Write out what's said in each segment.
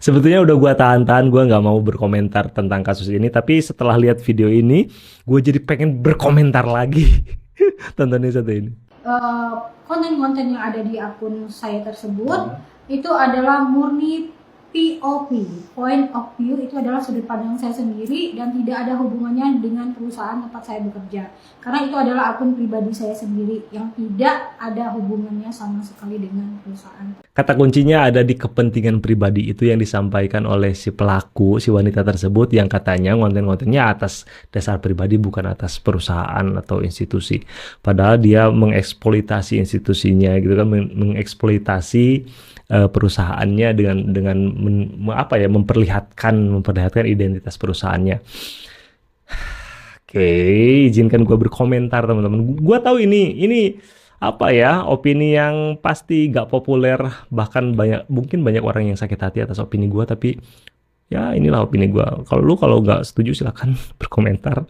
Sebetulnya udah gua tahan-tahan, gua nggak mau berkomentar tentang kasus ini, tapi setelah lihat video ini, gue jadi pengen berkomentar lagi tentang ini satu ini. Eh, Konten-konten yang ada di akun saya tersebut itu adalah murni POV, point of view, itu adalah sudut pandang saya sendiri dan tidak ada hubungannya dengan perusahaan tempat saya bekerja. Karena itu adalah akun pribadi saya sendiri yang tidak ada hubungannya sama sekali dengan perusahaan. Kata kuncinya ada di kepentingan pribadi itu yang disampaikan oleh si pelaku, si wanita tersebut yang katanya konten-kontennya atas dasar pribadi bukan atas perusahaan atau institusi. Padahal dia mengeksploitasi institusinya gitu kan, mengeksploitasi perusahaannya dengan memperlihatkan identitas perusahaannya. Oke, izinkan gue berkomentar teman-teman. Gue tahu ini apa ya, opini yang pasti gak populer, bahkan mungkin banyak orang yang sakit hati atas opini gue, tapi ya inilah opini gue. Kalau nggak setuju silakan berkomentar.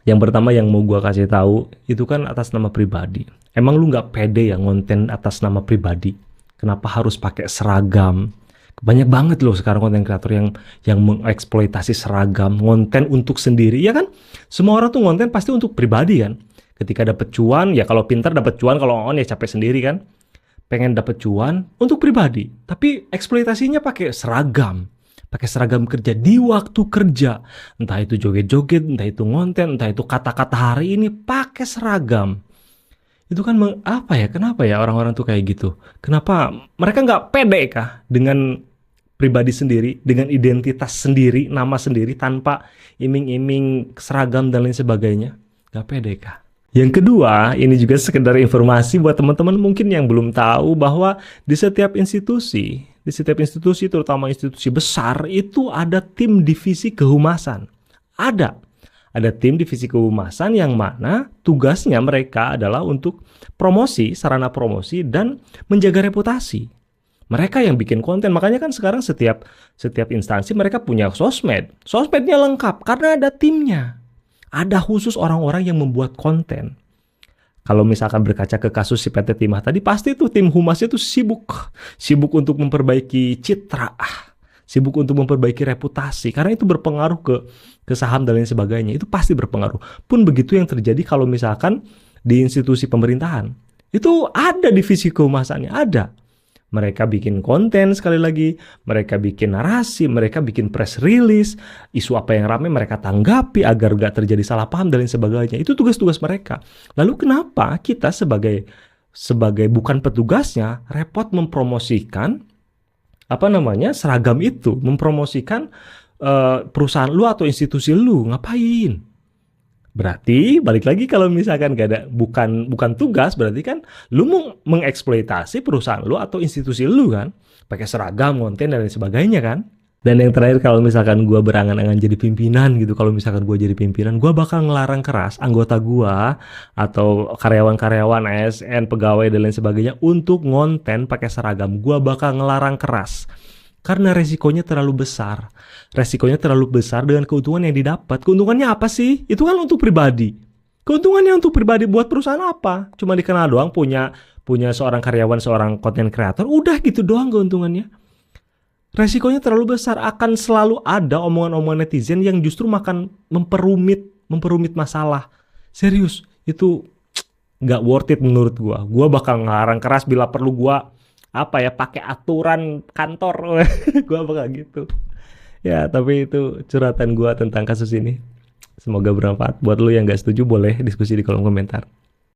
Yang pertama yang mau gue kasih tahu itu kan atas nama pribadi. Emang lu nggak pede ya ngonten atas nama pribadi? Kenapa harus pakai seragam? Banyak banget loh sekarang konten kreator yang mengeksploitasi seragam, ngonten untuk sendiri, ya kan? Semua orang tuh ngonten pasti untuk pribadi kan? Ketika dapat cuan, ya kalau pintar dapat cuan, kalau on ya capek sendiri kan? Pengen dapat cuan untuk pribadi, tapi eksploitasinya pakai seragam kerja di waktu kerja. Entah itu joget-joget, entah itu ngonten, entah itu kata-kata hari ini pakai seragam. Itu kan kenapa ya orang-orang tuh kayak gitu? Kenapa mereka nggak pede kah dengan pribadi sendiri, dengan identitas sendiri, nama sendiri, tanpa iming-iming seragam dan lain sebagainya? Nggak pede kah? Yang kedua, ini juga sekedar informasi buat teman-teman mungkin yang belum tahu bahwa di setiap institusi terutama institusi besar itu ada tim divisi kehumasan. Ada tim divisi kehumasan yang mana tugasnya mereka adalah untuk promosi, sarana promosi, dan menjaga reputasi. Mereka yang bikin konten, makanya kan sekarang setiap instansi mereka punya sosmed. Sosmednya lengkap karena ada timnya. Ada khusus orang-orang yang membuat konten. Kalau misalkan berkaca ke kasus si PT Timah tadi, pasti tuh tim humasnya tuh sibuk untuk memperbaiki citra, sibuk untuk memperbaiki reputasi, karena itu berpengaruh ke saham dan lain sebagainya. Itu pasti berpengaruh. Pun begitu yang terjadi kalau misalkan di institusi pemerintahan. Itu ada divisi kehumasannya, ada. Mereka bikin konten sekali lagi, mereka bikin narasi, mereka bikin press release, isu apa yang ramai mereka tanggapi agar gak terjadi salah paham dan lain sebagainya. Itu tugas-tugas mereka. Lalu kenapa kita sebagai bukan petugasnya repot mempromosikan seragam itu, mempromosikan perusahaan lu atau institusi lu? Ngapain? Berarti balik lagi kalau misalkan gak ada bukan tugas, berarti kan lu mau mengeksploitasi perusahaan lu atau institusi lu kan, pakai seragam, konten dan lain sebagainya kan. Dan yang terakhir, kalau misalkan gue berangan-angan jadi pimpinan gitu, kalau misalkan gue jadi pimpinan, gue bakal ngelarang keras anggota gue atau karyawan-karyawan ASN, pegawai dan lain sebagainya untuk ngonten pakai seragam. Gue bakal ngelarang keras. Karena resikonya terlalu besar. Resikonya terlalu besar dengan keuntungan yang didapat. Keuntungannya apa sih? Itu kan untuk pribadi. Keuntungannya untuk pribadi, buat perusahaan apa? Cuma dikenal doang punya seorang karyawan, seorang content creator. Udah gitu doang keuntungannya. Resikonya terlalu besar. Akan selalu ada omongan-omongan netizen yang justru memperumit masalah. Serius, itu gak worth it menurut gua. Gua bakal ngelarang keras bila perlu gua pakai aturan kantor. Gua bakal gitu. Ya, tapi itu curhatan gua tentang kasus ini. Semoga bermanfaat. Buat lu yang gak setuju, boleh diskusi di kolom komentar.